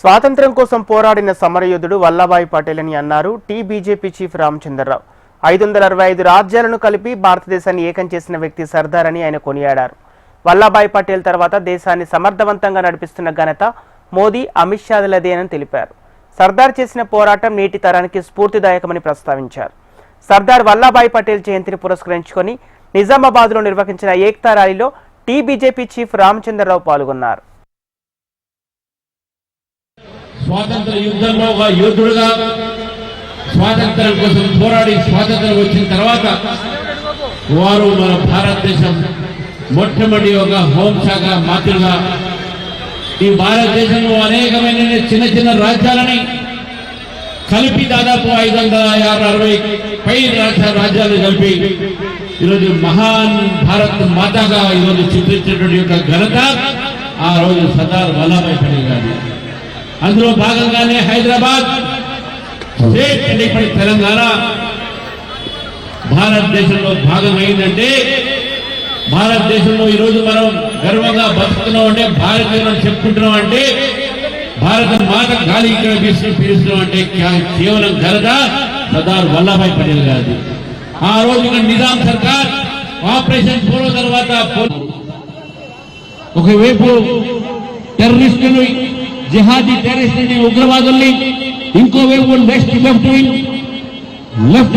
స్వాతంత్ర్యం కోసం పోరాడిన సమరయోధుడు వల్లభాయ్ పటేల్ అని అన్నారు బీజేపీ చీఫ్ రామచంద్రరావు. 565 రాజ్యాలను కలిపి భారతదేశాన్ని ఏకం చేసిన వ్యక్తి సర్దార్ అని ఆయన కొనియాడారు. వల్లభాయ్ పటేల్ తర్వాత దేశాన్ని సమర్థవంతంగా నడిపిస్తున్న ఘనత మోదీ, అమిత్ షాలదేనని తెలిపారు. సర్దార్ చేసిన పోరాటం నేటి తరానికి స్ఫూర్తిదాయకమని ప్రస్తావించారు. సర్దార్ వల్లభాయ్ పటేల్ జయంతిని పురస్కరించుకొని నిజామాబాద్లో నిర్వహించిన ఏక్తా ర్యాలీలో బీజేపీ చీఫ్ రామచంద్రరావు పాల్గొన్నారు. స్వాతంత్ర యుద్ధంలో ఒక యోధుడుగా స్వాతంత్ర్యం కోసం పోరాడి స్వాతంత్రం వచ్చిన తర్వాత వారు మన భారతదేశం మొట్టమొదటి ఒక హోంశాఖ మంత్రిగా ఈ భారతదేశంలో అనేకమైన చిన్న చిన్న రాజ్యాలని కలిపి దాదాపు 560 పై రాజ్యాలు కలిపి ఈరోజు మహాన్ భారత్ మాతగా ఈరోజు చిత్రించినటువంటి యొక్క ఘనత ఆ రోజు సర్దార్ వల్లభాయ్ పటేల్ గారు. అందులో భాగంగానే హైదరాబాద్ స్టేట్ అంటే తెలంగాణ భారతదేశంలో భాగమైందంటే భారతదేశంలో ఈరోజు మనం గర్వంగా బతుకుతున్నాం అంటే భారతీయులను చెప్పుకుంటున్నాం అంటే భారత మాత గాలి ఇక్కడ పీలుస్తున్నాం అంటే కేవలం ఘనత సర్దార్ వల్లభాయ్ పటేల్ గారిది. ఆ రోజు ఇక్కడ నిజాం సర్కార్ ఆపరేషన్ పోలో తర్వాత ఒకవైపు టెర్రరిస్టులు జిహాదీ టెర్రరిస్టుని ఉగ్రవాదుల్ని, ఇంకోవైపు లెఫ్ట్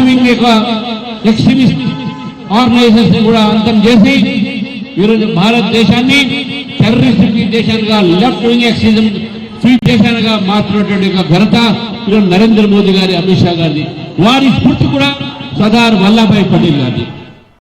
వింగ్ యొక్క ఎక్స్ట్రీమిస్ట్ ఆర్గనైజేషన్ కూడా అంతం చేసి ఈరోజు భారతదేశాన్ని టెర్రరిస్ట్ ఫ్రీ దేశాలుగా, లెఫ్ట్ వింగ్ ఎక్స్ట్రీమిజం ఫ్రీ దేశాలుగా మార్చినటువంటి ఘనత ఈరోజు నరేంద్ర మోదీ గారి, అమిత్ షా గారిది. వారి స్ఫూర్తి కూడా సర్దార్ వల్లభాయ్ పటేల్ గారిది.